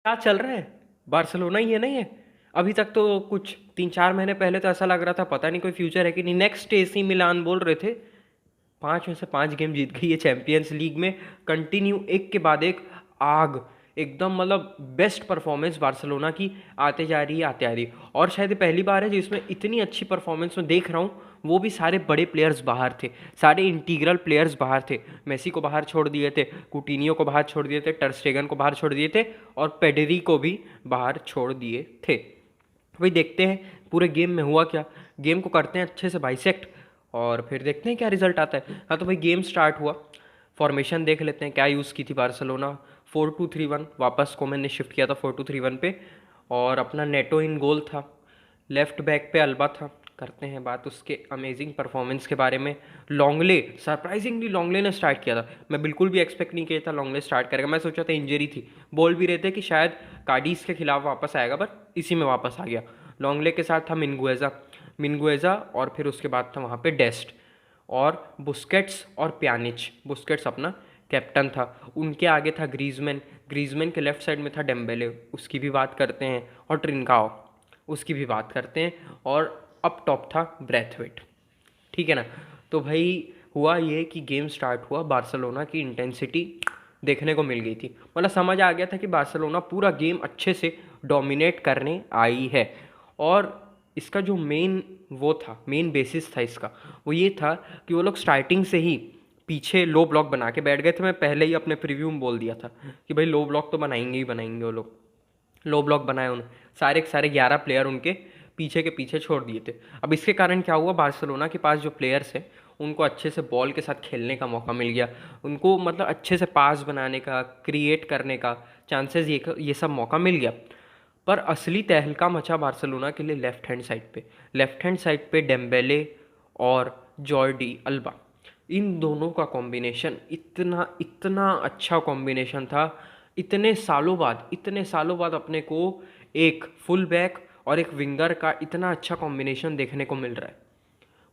क्या चल रहा है? बार्सिलोना ही है नहीं है? अभी तक तो कुछ 3-4 महीने पहले तो ऐसा लग रहा था पता नहीं कोई फ्यूचर है कि नहीं। नेक्स्ट एसी मिलान बोल रहे थे। 5 में से 5 गेम जीत गई है चैंपियंस लीग में। कंटिन्यू एक के बाद एक आग, एकदम मतलब बेस्ट परफॉर्मेंस बार्सिलोना की आते जा रही है आते आ रही है। और शायद ये पहली बार है जिसमें इतनी अच्छी परफॉर्मेंस मैं देख रहा हूँ। वो भी सारे बड़े प्लेयर्स बाहर थे, सारे इंटीग्रल प्लेयर्स बाहर थे। मेसी को बाहर छोड़ दिए थे, कुटिनियो को बाहर छोड़ दिए थे, टर स्टेगन को बाहर छोड़ दिए थे और पेडरी को भी बाहर छोड़ दिए थे। वही देखते हैं पूरे गेम में हुआ क्या। गेम को करते हैं अच्छे से बाइसेक्ट और फिर देखते हैं क्या रिजल्ट आता है। हाँ तो भाई गेम स्टार्ट हुआ। फॉर्मेशन देख लेते हैं क्या यूज़ की थी बार्सिलोना। 4-2-3-1 वापस कोमेन ने शिफ्ट किया था 4-2-3-1 पे। और अपना नेटो इन गोल था। लेफ्ट बैक पे अल्बा था। करते हैं बात उसके अमेजिंग परफॉर्मेंस के बारे में। लॉन्गले, सरप्राइजिंगली लॉन्गले ने स्टार्ट किया था। मैं बिल्कुल भी एक्सपेक्ट नहीं किया था लॉन्गले स्टार्ट करेगा। मैं सोचा था इंजरी थी, बोल भी रहे थे कि शायद कार्डिस के खिलाफ वापस आएगा, बट इसी में वापस आ गया। लॉन्गले के साथ था मिनगुएजा और फिर उसके बाद था वहाँ पे डेस्ट और बुस्केट्स और प्यानिच। बुस्केट्स अपना कैप्टन था। उनके आगे था ग्रीजमैन के लेफ्ट साइड में था डेम्बेले, उसकी भी बात करते हैं। और ट्रिनकाओ, उसकी भी बात करते हैं। और अप टॉप था ब्रैथवेट। ठीक है ना। तो भाई हुआ ये कि गेम स्टार्ट हुआ, बार्सिलोना की इंटेंसिटी देखने को मिल गई थी। मतलब समझ आ गया था कि बार्सिलोना पूरा गेम अच्छे से डोमिनेट करने आई है। और इसका जो मेन बेसिस था इसका, वो ये था कि वो लोग स्टार्टिंग से ही पीछे लो ब्लॉक बना के बैठ गए थे। मैं पहले ही अपने प्रीव्यू में बोल दिया था कि भाई लो ब्लॉक तो बनाएंगे ही बनाएंगे वो लोग। लो ब्लॉक बनाए उन्होंने, सारे के सारे 11 प्लेयर उनके पीछे के पीछे छोड़ दिए थे। अब इसके कारण क्या हुआ, बार्सिलोना के पास जो प्लेयर्स हैं उनको अच्छे से बॉल के साथ खेलने का मौका मिल गया। उनको मतलब अच्छे से पास बनाने का, क्रिएट करने का चांसेस, ये सब मौका मिल गया। पर असली तहलका मचा बार्सिलोना के लिए लेफ्ट हैंड साइड पे डेम्बेले और जॉर्डी अल्बा। इन दोनों का कॉम्बिनेशन इतना इतना अच्छा कॉम्बिनेशन था। इतने सालों बाद अपने को एक फुल बैक और एक विंगर का इतना अच्छा कॉम्बिनेशन देखने को मिल रहा है।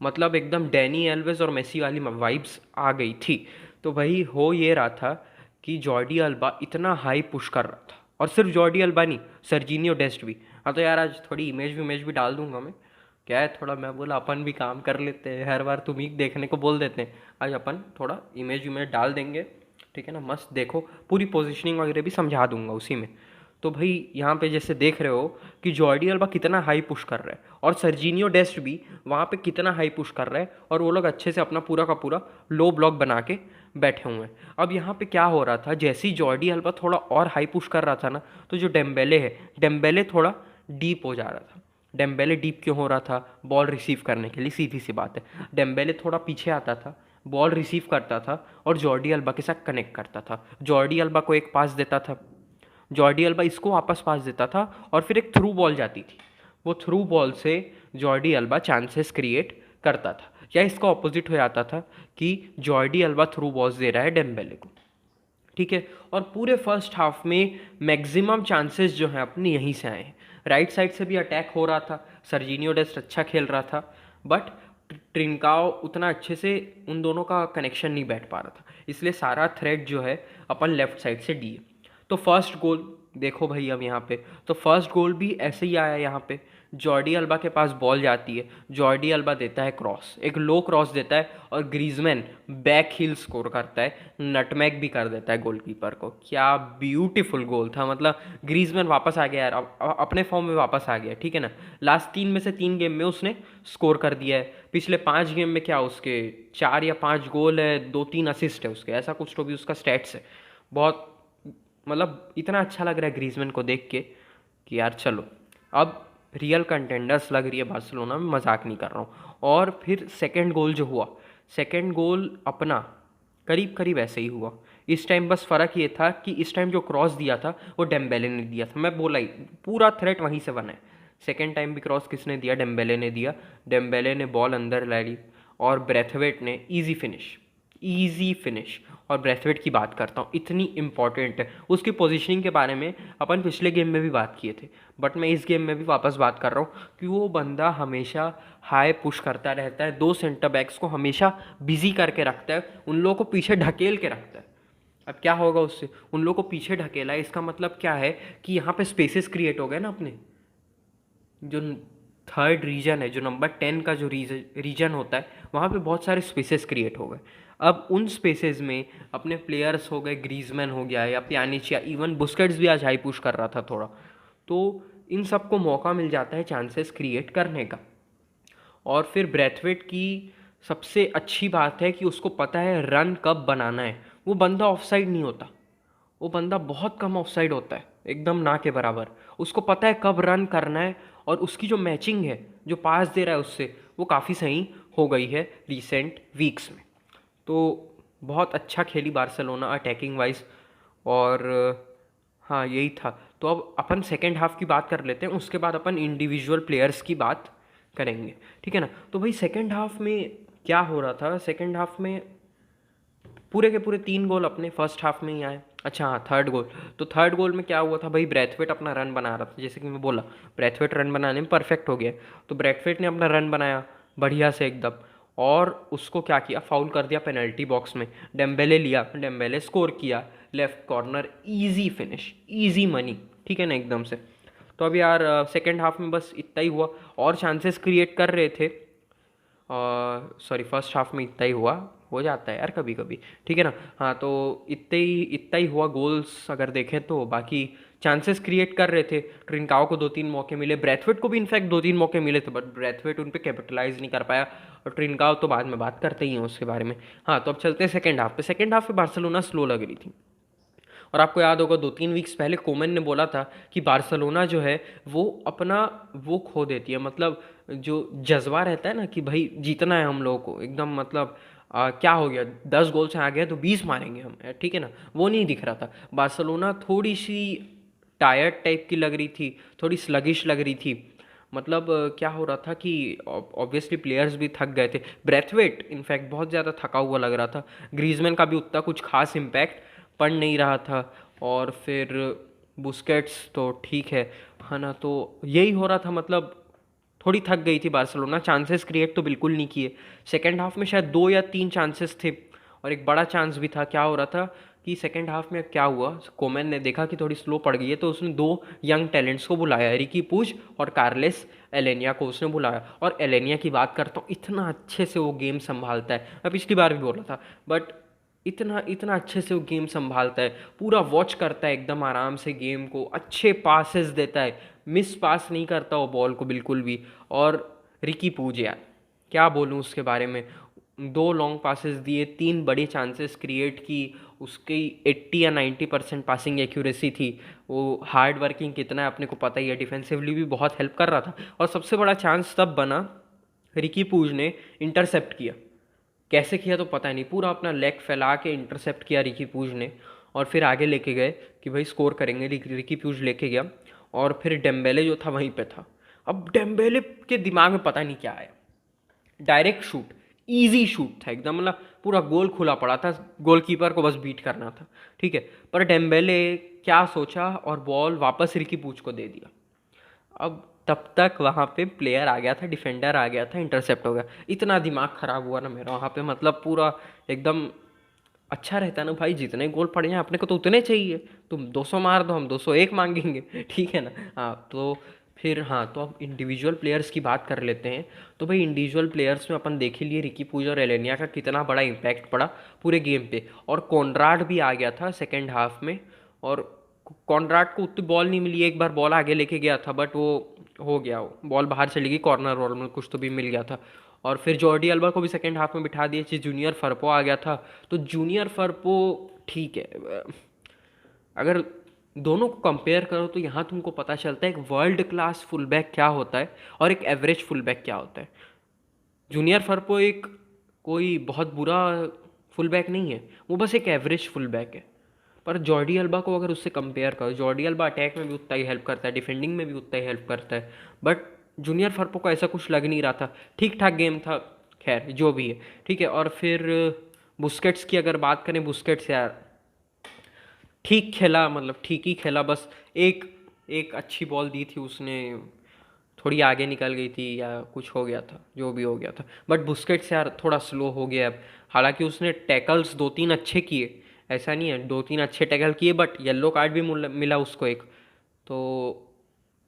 मतलब एकदम डैनी एल्वेज और मेसी वाली वाइब्स आ गई थी। तो वही हो ये रहा था कि जॉर्डी अल्बा इतना हाई पुश कर रहा था। और सिर्फ जॉर्डी अल्बा नहीं, सर्जिनियो डेस्ट भी। हाँ तो यार आज थोड़ी इमेज भी डाल दूंगा मैं। क्या है, थोड़ा मैं बोला अपन भी काम कर लेते हैं, हर बार तुम ही देखने को बोल देते हैं। आज अपन थोड़ा इमेज डाल देंगे। ठीक है ना, मस्त देखो, पूरी पोजीशनिंग वगैरह भी समझा दूंगा उसी में। तो भाई यहाँ पे जैसे देख रहे हो कि जॉर्डी अल्बा कितना हाई पुश कर रहा है और सर्जिनियो डेस्ट भी वहाँ पे कितना हाई पुश कर रहा है। और वो लोग अच्छे से अपना पूरा का पूरा लो ब्लॉक बना के बैठे हुए हैं। अब यहाँ पे क्या हो रहा था, जैसे ही जॉर्डी अल्बा थोड़ा और हाई पुश कर रहा था ना, तो जो डेम्बेले है, डेम्बेले थोड़ा डीप हो जा रहा था। डेम्बेले डीप क्यों हो रहा था? बॉल रिसीव करने के लिए, सीधी सी बात है। डेम्बेले थोड़ा पीछे आता था, बॉल रिसीव करता था और जॉर्डी अल्बा के साथ कनेक्ट करता था। जॉर्डी अल्बा को एक पास देता था, जॉर्डी अल्बा इसको वापस पास देता था और फिर एक थ्रू बॉल जाती थी। वो थ्रू बॉल से जॉर्डी अल्बा चांसेस क्रिएट करता था। या इसका ऑपोजिट हो जाता था कि जॉर्डी अल्बा थ्रू बॉल्स दे रहा है डेम्बेले को। ठीक है। और पूरे फर्स्ट हाफ में मैक्सिमम चांसेस जो हैं अपने यहीं से आए हैं। राइट साइड से भी अटैक हो रहा था, सर्जिनियो डेस्ट अच्छा खेल रहा था, बट ट्रिनकाओ उतना अच्छे से उन दोनों का कनेक्शन नहीं बैठ पा रहा था। इसलिए सारा थ्रेड जो है अपन लेफ्ट साइड से दिए। तो फर्स्ट गोल देखो भाई, अब यहाँ पे तो फर्स्ट गोल भी ऐसे ही आया। यहाँ पे जॉर्डी अल्बा के पास बॉल जाती है, जॉर्डी अल्बा देता है क्रॉस, एक लो क्रॉस देता है और ग्रीजमैन बैक हील स्कोर करता है, नटमैग भी कर देता है गोलकीपर को। क्या ब्यूटीफुल गोल था। मतलब ग्रीजमैन वापस आ गया यार, अपने फॉर्म में वापस आ गया। ठीक है ना, लास्ट 3 में से 3 गेम में उसने स्कोर कर दिया है। पिछले 5 गेम में क्या उसके 4 या 5 गोल है, 2-3 असिस्ट है उसके, ऐसा कुछ तो भी उसका स्टैट्स है। बहुत मतलब इतना अच्छा लग रहा है ग्रीजमैन को देख के कि यार चलो अब रियल कंटेंडर्स लग रही है बार्सिलोना में, मजाक नहीं कर रहा हूँ। और फिर सेकंड गोल जो हुआ, सेकंड गोल अपना करीब करीब ऐसे ही हुआ। इस टाइम बस फ़र्क ये था कि इस टाइम जो क्रॉस दिया था वो डेम्बेले ने दिया था। मैं बोला ही, पूरा थ्रेट वहीं से बना है। सेकेंड टाइम भी क्रॉस किसने दिया? डेम्बेले ने दिया। डेम्बेले ने बॉल अंदर ला ली और ब्रेथवेट ने ईजी फिनिश। और ब्रेथवेट की बात करता हूँ, इतनी इंपॉर्टेंट है। उसकी पोजीशनिंग के बारे में अपन पिछले गेम में भी बात किए थे, बट मैं इस गेम में भी वापस बात कर रहा हूँ कि वो बंदा हमेशा हाई पुश करता रहता है, 2 सेंटर बैक्स को हमेशा बिजी करके रखता है, उन लोगों को पीछे ढकेल के रखता है। अब क्या होगा उससे, उन लोगों को पीछे ढकेला है, इसका मतलब क्या है कि यहाँ पे स्पेसेस क्रिएट हो गए ना अपने, जो थर्ड रीजन है, जो नंबर 10 का जो रीजन होता है, वहाँ पे बहुत सारे स्पेसेस क्रिएट हो गए। अब उन स्पेसेस में अपने प्लेयर्स हो गए, ग्रीजमैन हो गया या प्यानिच या इवन बुस्केट्स भी आज हाई पुश कर रहा था थोड़ा, तो इन सबको मौका मिल जाता है चांसेस क्रिएट करने का। और फिर ब्रैथवेट की सबसे अच्छी बात है कि उसको पता है रन कब बनाना है। वो बंदा ऑफसाइड नहीं होता, वो बंदा बहुत कम ऑफसाइड होता है, एकदम ना के बराबर। उसको पता है कब रन करना है, और उसकी जो मैचिंग है, जो पास दे रहा है उससे, वो काफ़ी सही हो गई है रिसेंट वीक्स में। तो बहुत अच्छा खेली बार्सिलोना अटैकिंग वाइज। और हाँ, यही था। तो अब अपन सेकेंड हाफ की बात कर लेते हैं, उसके बाद अपन इंडिविजुअल प्लेयर्स की बात करेंगे, ठीक है ना। तो भाई सेकेंड हाफ में क्या हो रहा था, सेकेंड हाफ में पूरे के पूरे 3 गोल अपने फर्स्ट हाफ में ही आए। अच्छा हाँ, थर्ड गोल, तो थर्ड गोल में क्या हुआ था भाई, ब्रैथवेट अपना रन बना रहा था, जैसे कि मैं बोला ब्रैथवेट रन बनाने में परफेक्ट हो गया। तो ब्रैथवेट ने अपना रन बनाया बढ़िया से एकदम, और उसको क्या किया, फाउल कर दिया पेनल्टी बॉक्स में। डेम्बेले लिया, डेम्बेले स्कोर किया, left corner, easy finish, easy money, ठीक है ना एकदम से। तो अब यार सेकेंड हाफ में बस इतना ही हुआ, और चांसेस क्रिएट कर रहे थे, सॉरी फर्स्ट हाफ में इतना ही हुआ, हो जाता है यार कभी कभी, ठीक है ना। हाँ, तो इतना ही हुआ गोल्स अगर देखें तो। बाकी चांसेस क्रिएट कर रहे थे, ट्रिनकाओ को 2-3 मौके मिले, ब्रैथवेट को भी इनफैक्ट 2-3 मौके मिले थे, बट ब्रैथवेट उन पर कैपिटलाइज नहीं कर पाया, और ट्रिनकाओ तो बाद में बात करते ही हैं उसके बारे में। हाँ, तो अब चलते हैं सेकेंड हाफ पे। सेकेंड हाफ पे बार्सिलोना स्लो लग रही थी, और आपको याद होगा 2-3 वीक्स पहले कोमन ने बोला था कि बार्सिलोना जो है वो अपना वो खो देती है, मतलब जो जज्बा रहता है ना कि भाई जीतना है हम लोगों को एकदम, मतलब क्या हो गया, 10 गोल से आ गया तो 20 मारेंगे हम, ठीक है ना, वो नहीं दिख रहा था। बार्सिलोना थोड़ी सी टायर्ड टाइप की लग रही थी, थोड़ी स्लगिश लग रही थी। मतलब क्या हो रहा था कि ऑब्वियसली प्लेयर्स भी थक गए थे, ब्रैथवेट इनफैक्ट बहुत ज़्यादा थका हुआ लग रहा था, ग्रीजमैन का भी उतना कुछ खास इम्पैक्ट पड़ नहीं रहा था, और फिर बुस्केट्स तो ठीक है ना। तो यही हो रहा था, मतलब थोड़ी थक गई थी बार्सिलोना, चांसेस क्रिएट तो बिल्कुल नहीं किए। सेकेंड हाफ में शायद 2 या 3 चांसेस थे, और एक बड़ा चांस भी था। क्या हो रहा था कि सेकेंड हाफ में क्या हुआ, कोमैन ने देखा कि थोड़ी स्लो पड़ गई है, तो उसने 2 यंग टैलेंट्स को बुलाया, रिकी पूज और कार्लेस एलेनिया को उसने बुलाया। और एलेनिया की बात करता हूँ, इतना अच्छे से वो गेम संभालता है, मैं पिछली बार भी बोल रहा था, बट इतना इतना अच्छे से वो गेम संभालता है, पूरा वॉच करता है एकदम आराम से गेम को, अच्छे पासेस देता है, मिस पास नहीं करता वो बॉल को बिल्कुल भी। और रिकी पूज यार, क्या बोलूँ उसके बारे में, 2 लॉन्ग पासेस दिए, 3 बड़े चांसेस क्रिएट की, उसकी 80 या 90% पासिंग एक्यूरेसी थी। वो हार्ड वर्किंग कितना है अपने को पता ही है, डिफेंसिवली भी बहुत हेल्प कर रहा था। और सबसे बड़ा चांस तब बना, रिकी पूज ने इंटरसेप्ट किया, कैसे किया तो पता नहीं, पूरा अपना लेग फैला के इंटरसेप्ट किया रिकी पूज ने, और फिर आगे लेके गए कि भाई स्कोर करेंगे। रिकी पूज लेके गया, और फिर डेम्बेले जो था वहीं पे था। अब डेम्बेले के दिमाग में पता नहीं क्या आया, डायरेक्ट शूट, इजी शूट था एकदम, मतलब पूरा गोल खुला पड़ा था, गोलकीपर को बस बीट करना था, ठीक है। पर डेम्बेले क्या सोचा, और बॉल वापस रिकी पूज को दे दिया। अब तब तक वहाँ पे प्लेयर आ गया था, डिफेंडर आ गया था, इंटरसेप्ट हो गया। इतना दिमाग ख़राब हुआ ना मेरा वहाँ पे, मतलब पूरा एकदम। अच्छा रहता है ना भाई, जितने गोल पड़े हैं अपने को तो उतने चाहिए, तुम 200 मार दो हम 201 मांगेंगे ठीक है ना। हाँ, तो फिर हाँ, तो अब इंडिविजुअल प्लेयर्स की बात कर लेते हैं। तो भाई इंडिविजुअल प्लेयर्स में अपन देख ही लिए रिकी पूज और एलेनिया का कितना बड़ा इम्पैक्ट पड़ा पूरे गेम पे। और कॉनराड भी आ गया था सेकेंड हाफ में, और कॉनराड को उतनी बॉल नहीं मिली, एक बार बॉल आगे लेके गया था, बट वो हो गया, वो बॉल बाहर चली गई, कॉर्नर वॉल में कुछ तो भी मिल गया था। और फिर जॉर्डी अल्बा को भी सेकेंड हाफ में बिठा दिया, जूनियर फर्पो आ गया था। तो जूनियर फर्पो ठीक है, अगर दोनों को कंपेयर करो तो यहाँ तुमको पता चलता है एक वर्ल्ड क्लास फुल बैक क्या होता है और एक एवरेज फुल बैक क्या होता है। जूनियर फर्पो एक कोई बहुत बुरा फुल बैक नहीं है, वो बस एक एवरेज फुल बैक है। पर जॉर्डी अल्बा को अगर उससे कंपेयर करो, जॉर्डी अल्बा अटैक में भी उतना ही हेल्प करता है, डिफेंडिंग में भी उतना ही हेल्प करता है, बट जूनियर फर्पो को ऐसा कुछ लग नहीं रहा था। ठीक ठाक गेम था, खैर जो भी है, ठीक है। और फिर बुस्केट्स की अगर बात करें, बुस्केट्स यार ठीक खेला, मतलब ठीक ही खेला, बस एक एक अच्छी बॉल दी थी उसने, थोड़ी आगे निकल गई थी या कुछ हो गया था, जो भी हो गया था। बट बुस्केट्स यार थोड़ा स्लो हो गया अब, हालांकि उसने टैकल्स 2-3 अच्छे किए, ऐसा नहीं है, 2-3 अच्छे टैकल किए बट येलो कार्ड भी मिला उसको एक। तो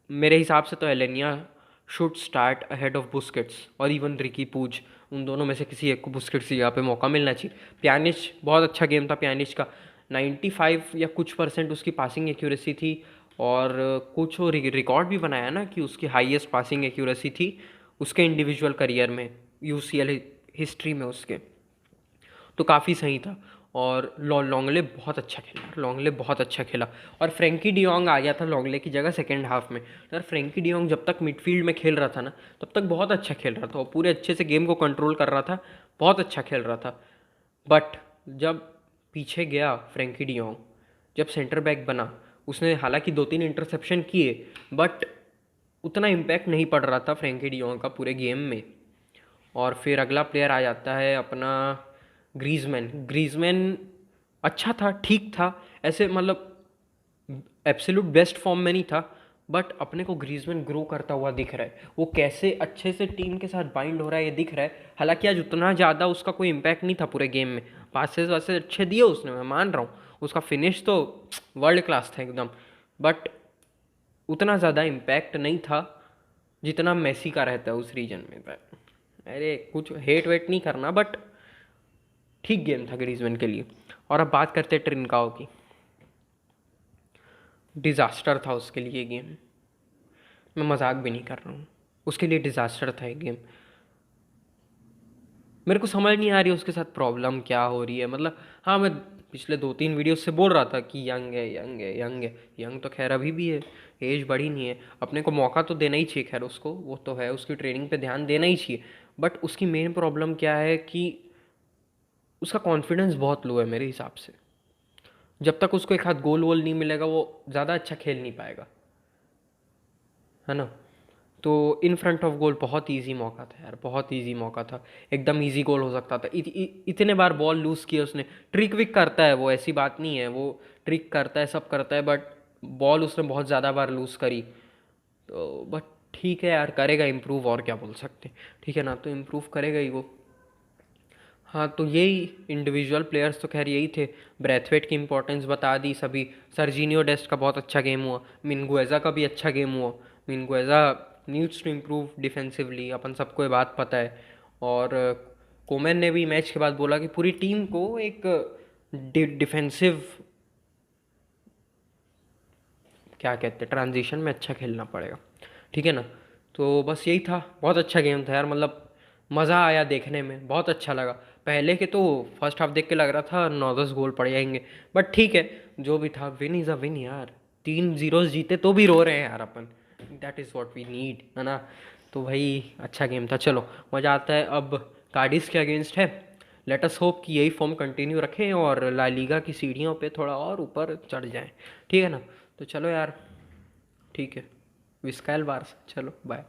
मेरे हिसाब से तो Alena should start ahead of Busquets और इवन रिकी पूज, उन दोनों में से किसी एक को बुस्केट्स की जगह पे मौका मिलना चाहिए। प्यानिच, बहुत अच्छा गेम था प्यानिच का, 95 या कुछ % उसकी पासिंग एक्यूरेसी थी, और कुछ वो रिकॉर्ड भी बनाया ना कि उसकी हाईएस्ट पासिंग एक्यूरेसी थी उसके इंडिविजुअल करियर में, यूसीएल हिस्ट्री में उसके, तो काफ़ी सही था। और लॉन्गले बहुत अच्छा खेला, लॉन्गले बहुत अच्छा खेला। और फ्रेंकी डियोंग आ गया था लॉन्गले की जगह सेकेंड हाफ में। यार फ्रेंकी डियोंग जब तक मिडफील्ड में खेल रहा था ना, तब तक बहुत अच्छा खेल रहा था, और पूरे अच्छे से गेम को कंट्रोल कर रहा था, बहुत अच्छा खेल रहा था। बट जब पीछे गया फ्रेंकी डियोंग, जब सेंटर बैक बना, उसने हालांकि 2-3 इंटरसेप्शन किए, बट उतना इम्पैक्ट नहीं पड़ रहा था फ्रेंकी डियोंग का पूरे गेम में। और फिर अगला प्लेयर आ जाता है अपना ग्रीजमैन। ग्रीजमैन अच्छा था, ठीक था, ऐसे मतलब एब्सोल्यूट बेस्ट फॉर्म में नहीं था, बट अपने को ग्रीजमैन ग्रो करता हुआ दिख रहा है, वो कैसे अच्छे से टीम के साथ बाइंड हो रहा है ये दिख रहा है। हालांकि आज उतना ज़्यादा उसका कोई इम्पैक्ट नहीं था पूरे गेम में, पासेस वासेस अच्छे दिए उसने, मैं मान रहा हूँ, उसका फिनिश तो वर्ल्ड क्लास था एकदम, बट उतना ज़्यादा इम्पैक्ट नहीं था जितना मेसी का रहता है उस रीजन में। अरे कुछ हेट वेट नहीं करना, बट ठीक गेम था ग्रीजमैन के लिए। और अब बात करते हैं ट्रिनकाओ की। डिज़ास्टर था उसके लिए गेम, मैं मजाक भी नहीं कर रहा हूँ, उसके लिए डिज़ास्टर था ये गेम। मेरे को समझ नहीं आ रही उसके साथ प्रॉब्लम क्या हो रही है, मतलब हाँ, मैं पिछले 2-3 वीडियो से बोल रहा था कि यंग है, यंग है, यंग है, यंग तो खैर अभी भी है, एज बढ़ी नहीं है, अपने को मौका तो देना ही चाहिए, खैर उसको वो तो है, उसकी ट्रेनिंग पे ध्यान देना ही चाहिए। बट उसकी मेन प्रॉब्लम क्या है कि उसका कॉन्फिडेंस बहुत लो है मेरे हिसाब से। जब तक उसको एक हाथ गोल वोल नहीं मिलेगा वो ज़्यादा अच्छा खेल नहीं पाएगा, है ना। तो इन फ्रंट ऑफ गोल बहुत इजी मौका था यार, बहुत इजी मौका था, एकदम इजी गोल हो सकता था। इतने बार बॉल लूज़ किया उसने, ट्रिक विक करता है वो, ऐसी बात नहीं है, वो ट्रिक करता है, सब करता है, बट बॉल उसने बहुत ज़्यादा बार लूज़ करी। तो बट ठीक है यार, करेगा इम्प्रूव, और क्या बोल सकते हैं, ठीक है ना, तो इम्प्रूव करेगा ही वो। हाँ, तो यही इंडिविजुअल प्लेयर्स तो खैर यही थे। ब्रैथवेट की इंपॉर्टेंस बता दी सभी, सर्जिनियो डेस्ट का बहुत अच्छा गेम हुआ, मिनगुएज़ा का भी अच्छा गेम हुआ। मिनगुएज़ा नीड्स टू इम्प्रूव डिफेंसिवली, अपन सबको ये बात पता है। और कोमेन ने भी मैच के बाद बोला कि पूरी टीम को एक डिफेंसिव, क्या कहते हैं, ट्रांजिशन में अच्छा खेलना पड़ेगा, ठीक है ना। तो बस यही था, बहुत अच्छा गेम था यार, मतलब मज़ा आया देखने में, बहुत अच्छा लगा। पहले के तो फर्स्ट हाफ देख के लग रहा था 9-10 गोल पड़ जाएंगे, बट ठीक है, जो भी था, विन इज़ अ विन यार। 3-0 जीते तो भी रो रहे हैं यार अपन, that is what we need, है ना। तो भाई अच्छा गेम था, चलो मज़ा आता है। अब कार्डिस के अगेंस्ट है, लेट अस होप कि यही फॉर्म कंटिन्यू रखें और ला लीगा की सीढ़ियों पे थोड़ा और ऊपर चढ़ जाएं, ठीक है ना। तो चलो यार, ठीक है, विस्कायल बार्स, चलो बाय।